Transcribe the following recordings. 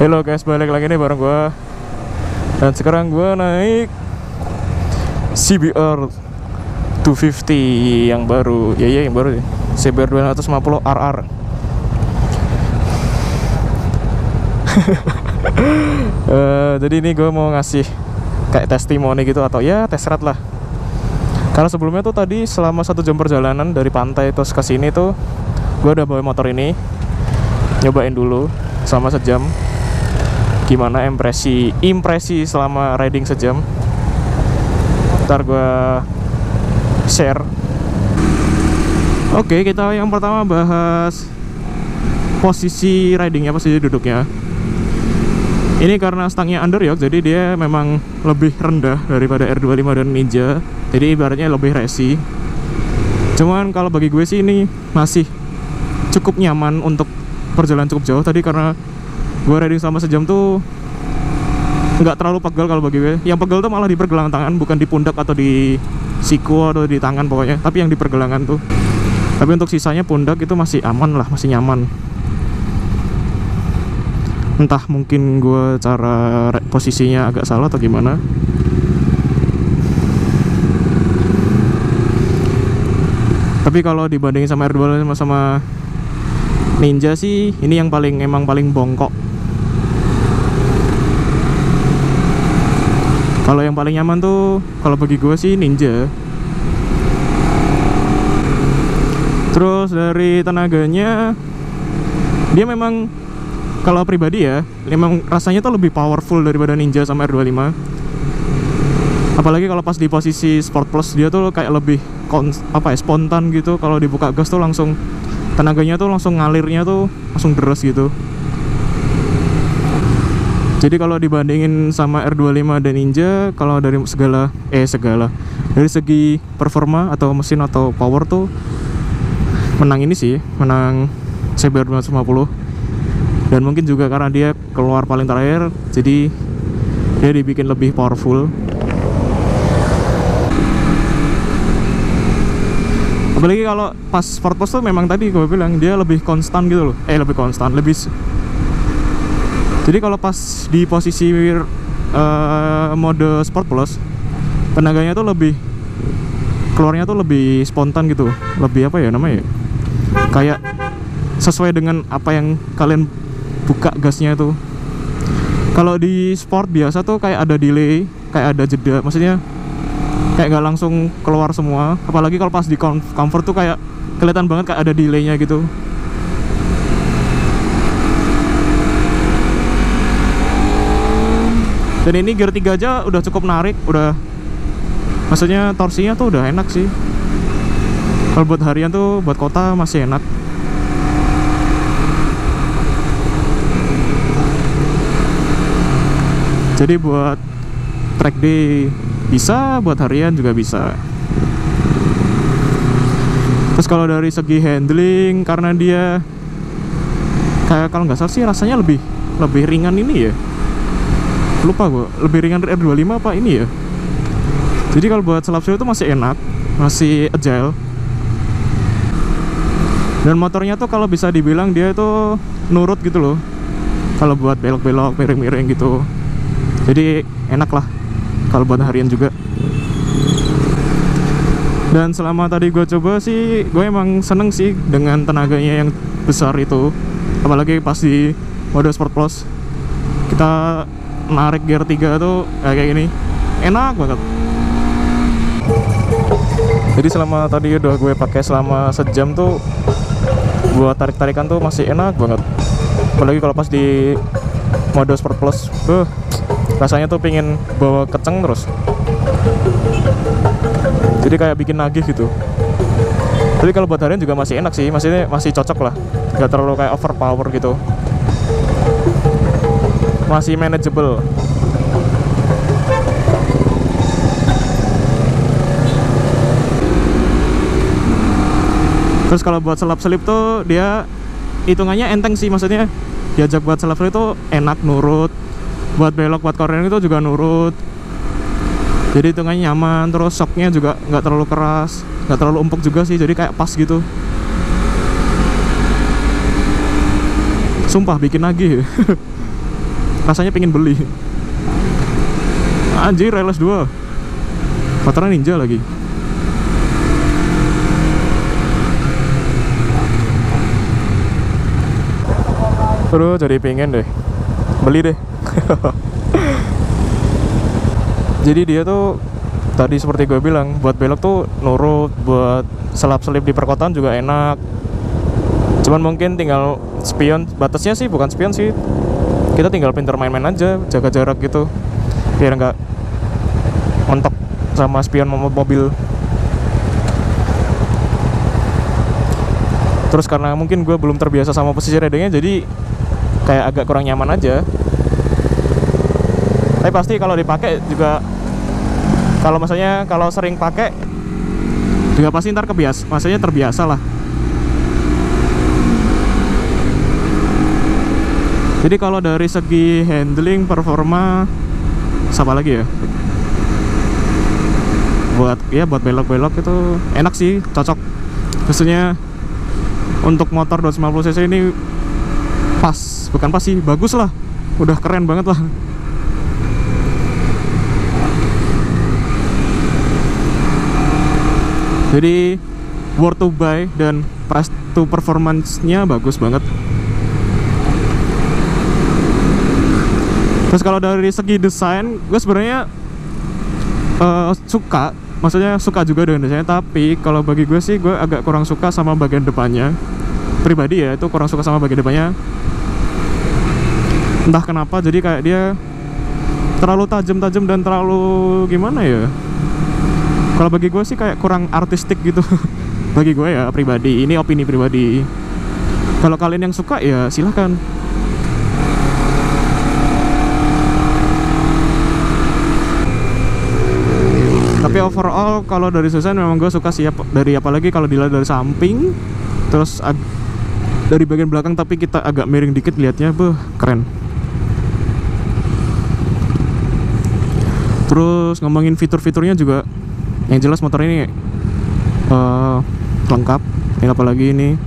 Halo guys, balik lagi nih bareng gua. Dan sekarang gua naik CBR 250 yang baru. Yang baru ya. CBR 250 RR. Jadi ini gua mau ngasih kayak testimoni gitu atau ya tes ride lah. Karena sebelumnya tuh tadi selama 1 jam perjalanan dari pantai terus ke sini tuh gua udah bawa motor ini, nyobain dulu selama sejam. Gimana impresi selama riding sejam. Ntar gue share. Oke, kita yang pertama bahas posisi ridingnya, posisi duduknya. Ini karena stangnya underyoke, jadi dia memang lebih rendah daripada R25 dan Ninja. Jadi ibaratnya lebih resi. Cuman kalau bagi gue sih ini masih cukup nyaman untuk perjalanan cukup jauh. Tadi karena gue riding selama sejam tuh nggak terlalu pegal kalau bagi gue. Yang pegal tuh malah di pergelangan tangan, bukan di pundak atau di siku atau di tangan pokoknya, tapi yang di pergelangan tuh. Tapi untuk sisanya pundak itu masih aman lah, masih nyaman. Entah mungkin gue cara posisinya agak salah atau gimana. Tapi kalau dibandingin sama R25 sama Ninja sih, ini yang emang paling bongkok. Kalau yang paling nyaman tuh kalau bagi gue sih Ninja. Terus dari tenaganya, dia memang kalau pribadi ya, memang rasanya tuh lebih powerful daripada Ninja sama R25. Apalagi kalau pas di posisi Sport Plus, dia tuh kayak lebih spontan gitu. Kalau dibuka gas tuh langsung tenaganya tuh langsung ngalirnya tuh langsung deres gitu. Jadi kalau dibandingin sama R25 dan Ninja, kalau dari dari segi performa atau mesin atau power tuh menang ini sih, menang CBR 250. Dan mungkin juga karena dia keluar paling terakhir, jadi dia dibikin lebih powerful. Apalagi kalau pas Sport Plus tuh memang tadi gue bilang dia lebih konstan gitu loh. Jadi kalau pas di posisi mode Sport Plus, tenaganya tuh keluarnya tuh lebih spontan gitu. Lebih apa ya namanya? Kayak sesuai dengan apa yang kalian buka gasnya itu. Kalau di sport biasa tuh kayak ada delay, kayak ada jeda. Maksudnya kayak nggak langsung keluar semua. Apalagi kalau pas di comfort tuh kayak kelihatan banget kayak ada delaynya gitu. Dan ini gear 3 aja udah cukup narik, maksudnya torsinya tuh udah enak sih. Kalau buat harian tuh, buat kota masih enak. Jadi buat track day bisa, buat harian juga bisa. Terus kalau dari segi handling, karena dia kayak kalau nggak salah sih rasanya lebih ringan ini ya. Lupa gue, lebih ringan dari R25 apa ini ya. Jadi kalau buat selap itu masih enak, masih agile. Dan motornya tuh kalau bisa dibilang dia tuh nurut gitu loh. Kalau buat belok-belok, miring-miring gitu. Jadi enak lah kalau buat harian juga. Dan selama tadi gue coba sih, gue emang seneng sih dengan tenaganya yang besar itu. Apalagi pas di mode Sport Plus, kita narik gear 3 tuh kayak gini, enak banget. Jadi selama tadi udah gue pakai selama sejam tuh, buat tarik-tarikan tuh masih enak banget. Apalagi kalau pas di mode Sport Plus, rasanya tuh pingin bawa kenceng terus. Jadi kayak bikin nagih gitu. Tapi kalau buat harian juga masih enak sih, maksudnya masih cocok lah, gak terlalu kayak overpower gitu, masih manageable. Terus kalau buat selap-selip tuh dia hitungannya enteng sih, maksudnya diajak buat selap-selip itu enak, nurut. Buat belok, buat corner itu juga nurut. Jadi hitungannya nyaman. Terus shocknya juga nggak terlalu keras, nggak terlalu empuk juga sih, jadi kayak pas gitu. Sumpah bikin nagih. rasanya pengen beli. Anjir, LS2 motornya Ninja lagi. Terus jadi pengen deh beli deh. Jadi dia tuh tadi seperti gue bilang, buat belok tuh nurut, buat selap-selip di perkotaan juga enak. Cuman mungkin tinggal spion, batasnya sih bukan spion sih, kita tinggal pintar main-main aja, jaga jarak gitu biar nggak mentok sama spion mobil. Terus karena mungkin gue belum terbiasa sama posisi ridingnya, jadi kayak agak kurang nyaman aja. Tapi pasti kalau dipakai juga, kalau misalnya kalau sering pakai juga pasti ntar maksudnya terbiasa lah. Jadi kalau dari segi handling, performa, apa lagi ya? Buat belok-belok itu enak sih, cocok. Khususnya untuk motor 250 cc ini bukan pas sih, bagus lah. Udah keren banget lah. Jadi worth to buy dan price to performance-nya bagus banget. Terus kalau dari segi desain, gue sebenarnya suka, maksudnya suka juga dengan desainnya. Tapi kalau bagi gue sih, gue agak kurang suka sama bagian depannya. Pribadi ya, itu kurang suka sama bagian depannya. Entah kenapa, jadi kayak dia terlalu tajam-tajam dan terlalu gimana ya. Kalau bagi gue sih kayak kurang artistik gitu. Bagi gue ya pribadi, ini opini pribadi. Kalau kalian yang suka ya silahkan. Tapi overall kalau dari desain memang gue suka sih, dari apalagi kalau dilihat dari samping, terus dari bagian belakang tapi kita agak miring dikit lihatnya, keren. Terus ngomongin fitur-fiturnya juga, yang jelas motor ini lengkap. Yang apalagi ini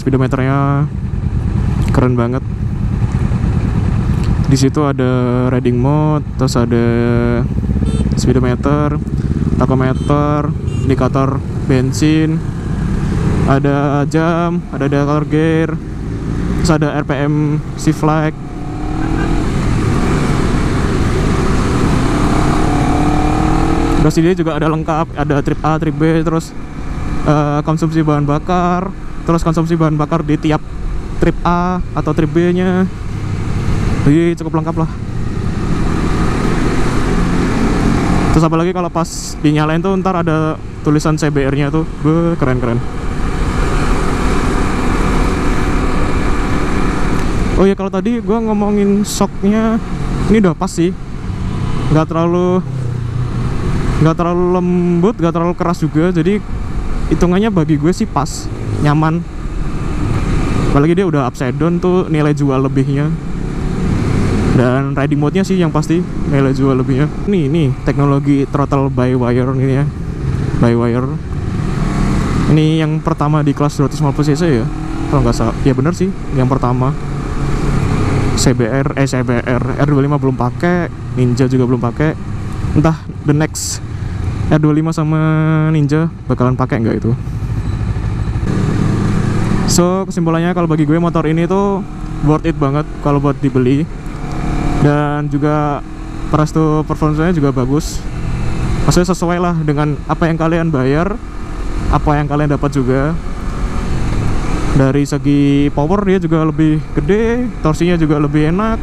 speedometernya keren banget. Di situ ada riding mode, terus ada speedometer, tachometer, indikator bensin, ada jam, ada indikator gear, terus ada RPM shift flag. Terus dia juga ada lengkap, ada trip A, trip B, terus konsumsi bahan bakar, terus konsumsi bahan bakar di tiap trip A atau trip B nya. Jadi cukup lengkap lah. Terus apalagi kalau pas dinyalain tuh ntar ada tulisan CBR nya tuh, keren-keren. Oh ya, kalau tadi gua ngomongin shocknya, ini udah pas sih, nggak terlalu lembut, nggak terlalu keras juga. Jadi hitungannya bagi gue sih pas, nyaman. Apalagi dia udah upside down tuh, nilai jual lebihnya. Dan riding mode-nya sih yang pasti nilai jual lebihnya. Ini teknologi throttle by wire ini ya, by wire. Ini yang pertama di kelas 250 cc ya, kalau nggak salah. Ya bener sih, yang pertama. CBR R25 belum pakai, Ninja juga belum pakai. Entah the next R25 sama Ninja bakalan pakai nggak itu. So kesimpulannya, kalau bagi gue motor ini tuh worth it banget kalau buat dibeli. Dan juga price to performance-nya juga bagus. Maksudnya sesuai lah dengan apa yang kalian bayar, apa yang kalian dapat juga. Dari segi power dia juga lebih gede, torsinya juga lebih enak.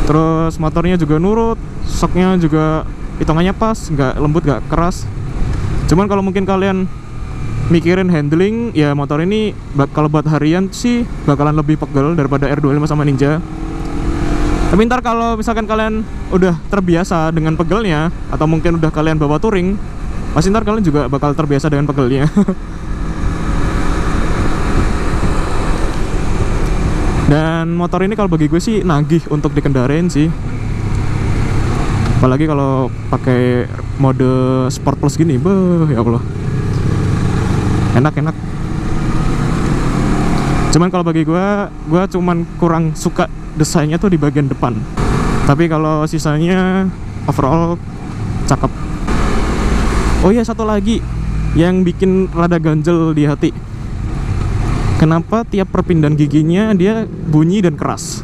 Terus motornya juga nurut, shocknya juga hitungannya pas, nggak lembut, nggak keras. Cuman kalau mungkin kalian mikirin handling, ya motor ini kalau buat harian sih bakalan lebih pegel daripada R25 sama Ninja. Tapi ntar kalau misalkan kalian udah terbiasa dengan pegelnya, atau mungkin udah kalian bawa touring, pasti ntar kalian juga bakal terbiasa dengan pegelnya. Dan motor ini kalau bagi gue sih nagih untuk dikendarain sih. Apalagi kalau pakai mode Sport Plus gini, ya Allah, enak. Cuman kalau bagi gue cuman kurang suka desainnya tuh di bagian depan. Tapi kalau sisanya overall cakep. Oh iya, satu lagi yang bikin rada ganjel di hati. Kenapa tiap perpindahan giginya dia bunyi dan keras?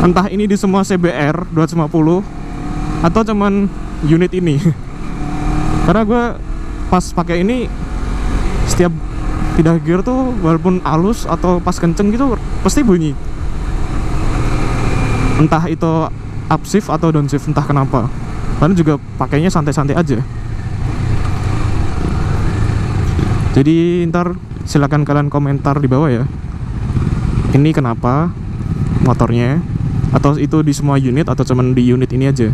Entah ini di semua CBR 250 atau cuman unit ini. Karena gue pas pakai ini, setiap pindah gear tuh walaupun halus atau pas kenceng gitu pasti bunyi. Entah itu upshift atau downshift, entah kenapa. Karena juga pakainya santai-santai aja. Jadi ntar silakan kalian komentar di bawah ya. Ini kenapa motornya? Atau itu di semua unit atau cuman di unit ini aja?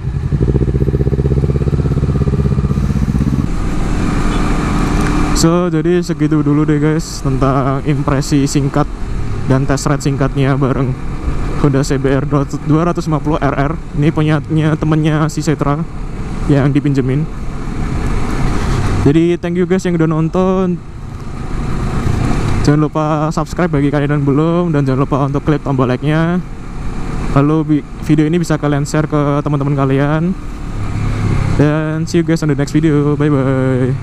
So, jadi segitu dulu deh guys tentang impresi singkat dan test ride singkatnya bareng Honda CBR 250 RR. Ini punyanya temennya si Setra yang dipinjemin. Jadi thank you guys yang udah nonton. Jangan lupa subscribe bagi kalian yang belum, dan jangan lupa untuk klik tombol like-nya. Lalu video ini bisa kalian share ke teman-teman kalian. Dan see you guys on the next video. Bye bye.